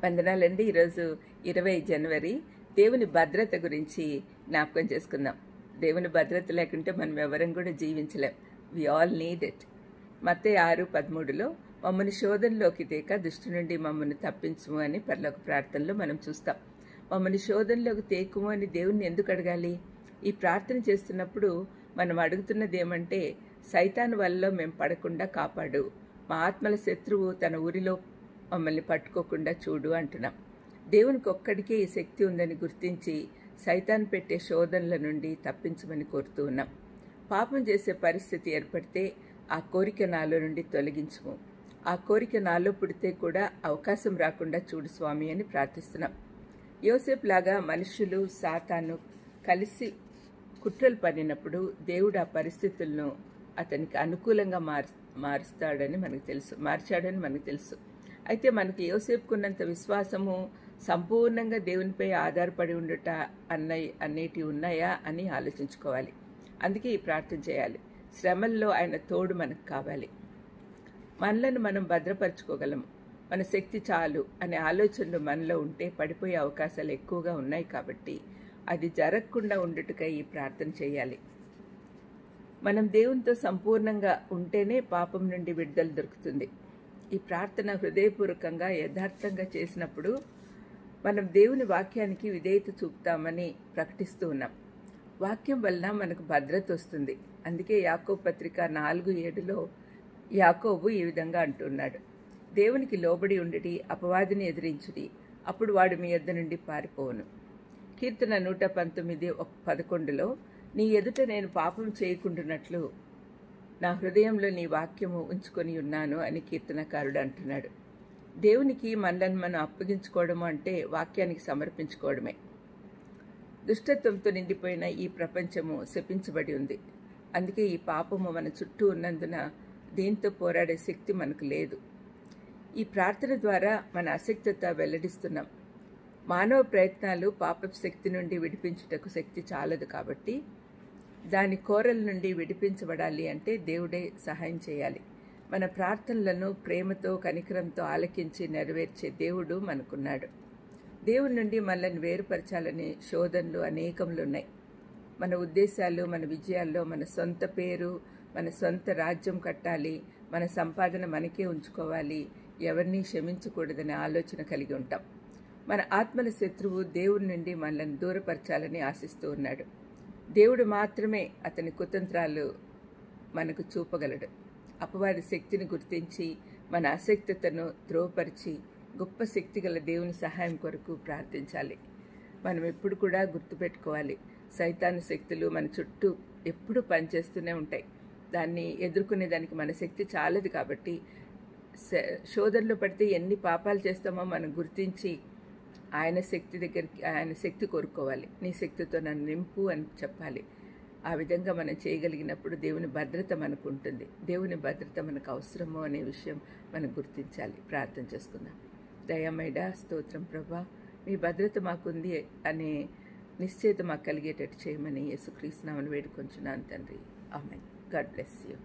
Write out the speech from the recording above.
వందనాలండి. ఈరోజు 20 జనవరి. దేవుని భద్రత గురించి జ్ఞాపకం చేసుకుందాం. దేవుని భద్రత లేకుంటే మనం ఎవరం కూడా జీవించలేం. We all need it. Mattayi 6:13లో మమ్మల్ని శోధనలోకి తేక దుష్టు నుండి మమ్మల్ని తప్పించుము అని పరలోక ప్రార్థనలో మనం చూస్తాం. మమ్మల్ని శోధనలోకి తేకుము అని దేవుణ్ణి ఎందుకు అడగాలి? ఈ ప్రార్థన చేస్తున్నప్పుడు మనం అడుగుతున్నది ఏమంటే, సైతాను వల్ల మేము పడకుండా కాపాడు, మా ఆత్మల శత్రువు తన ఊరిలో మమ్మల్ని పట్టుకోకుండా చూడు అంటున్నాం. దేవునికి ఒక్కడికే ఈ శక్తి ఉందని గుర్తించి సైతాన్ పెట్టే శోధనల నుండి తప్పించమని కోరుతూ ఉన్నాం. పాపం చేసే పరిస్థితి ఏర్పడితే ఆ కోరిక నాలో నుండి తొలగించుము, ఆ కోరిక నాలో పుడితే కూడా అవకాశం రాకుండా చూడు స్వామి అని ప్రార్థిస్తున్నాం. యోసేపు లాగా మనుషులు సాతాను కలిసి కుట్రలు పడినప్పుడు దేవుడు ఆ పరిస్థితులను అతనికి అనుకూలంగా మార్చాడని మనకు తెలుసు. అయితే మనకి యోసేపుకున్నంత విశ్వాసము సంపూర్ణంగా దేవునిపై ఆధారపడి ఉండుట అన్నిటి ఉన్నాయా అని ఆలోచించుకోవాలి. అందుకే ఈ ప్రార్థన చేయాలి. శ్రమల్లో ఆయన తోడు మనకు కావాలి. మనలను మనం భద్రపరచుకోగలము, మన శక్తి చాలు అనే ఆలోచనలు మనలో ఉంటే పడిపోయే అవకాశాలు ఎక్కువగా ఉన్నాయి. కాబట్టి అది జరగకుండా ఉండుటకై ఈ ప్రార్థన చేయాలి. మనం దేవునితో సంపూర్ణంగా ఉంటేనే పాపం నుండి విడుదల దొరుకుతుంది. ఈ ప్రార్థన హృదయపూర్వకంగా యథార్థంగా చేసినప్పుడు మనం దేవుని వాక్యానికి విధేయత చూపుతామని ప్రకటిస్తూ ఉన్నాం. వాక్యం వలన మనకు భద్రత వస్తుంది. అందుకే యాకోబు పత్రిక 4:7లో యాకోబు ఈ విధంగా అంటున్నాడు, దేవునికి లోబడి ఉండుడి, అపవాదిని ఎదిరించుడి, అప్పుడు వాడు మీ యొద్ద నుండి పారిపోవును. కీర్తన 119:11లో నీ ఎదుట నేను పాపం చేయకుండానట్లు నా హృదయంలో నీ వాక్యము ఉంచుకొని ఉన్నాను అని కీర్తనకారుడు అంటున్నాడు. దేవునికి మనలను మనం అప్పగించుకోవడం అంటే వాక్యానికి సమర్పించుకోవడమే. దుష్టత్వంతో నిండిపోయిన ఈ ప్రపంచము శపించబడి ఉంది. అందుకే ఈ పాపము మన చుట్టూ ఉన్నందున దీంతో పోరాడే శక్తి మనకు లేదు. ఈ ప్రార్థన ద్వారా మన అశక్తత వెల్లడిస్తున్నాం. మానవ ప్రయత్నాలు పాపపు శక్తి నుండి విడిపించుటకు శక్తి చాలదు. కాబట్టి దాని కోరల నుండి విడిపించబడాలి అంటే దేవుడే సహాయం చేయాలి. మన ప్రార్థనలను ప్రేమతో కనికరంతో ఆలకించి నెరవేర్చే దేవుడు మనకున్నాడు. దేవుడి నుండి మనల్ని వేరుపరచాలనే శోధనలు అనేకములు ఉన్నాయి. మన ఉద్దేశాలు, మన విజయాల్లో మన సొంత పేరు, మన సొంత రాజ్యం కట్టాలి, మన సంపాదన మనకే ఉంచుకోవాలి, ఎవరిని క్షమించకూడదనే ఆలోచన కలిగి ఉంటాం. మన ఆత్మల శత్రువు దేవుడి నుండి మనల్ని దూరపరచాలని ఆశిస్తూ ఉన్నాడు. దేవుడు మాత్రమే అతని కుతంత్రాలు మనకు చూపగలడు. అపవాది శక్తిని గుర్తించి మన అశక్తతను ధ్రువపరిచి గొప్ప శక్తి గల దేవుని సహాయం కొరకు ప్రార్థించాలి. మనం ఎప్పుడు కూడా గుర్తుపెట్టుకోవాలి, సైతాను శక్తులు మన చుట్టూ ఎప్పుడూ పనిచేస్తూనే ఉంటాయి. దాన్ని ఎదుర్కొనేదానికి మన శక్తి చాలదు. కాబట్టి శోధనలో పడితే ఎన్ని పాపాలు చేస్తామో మనం గుర్తించి ఆయన శక్తి కోరుకోవాలి. నీ శక్తితో నన్ను నింపు అని చెప్పాలి. ఆ విధంగా మనం చేయగలిగినప్పుడు దేవుని భద్రత మనకు ఉంటుంది. దేవుని భద్రత మనకు అవసరమో అనే విషయం మనం గుర్తించాలి. ప్రార్థన చేసుకుందాం. దయామయుడా, స్తోత్రం ప్రభా, మీ భద్రత మాకుంది అనే నిశ్చయిత మాకు కలిగేటట్టు చేయమని యేసుక్రీస్తు నామమున వేడుకొంచున్నాను తండ్రి. ఆమేన్. God bless you.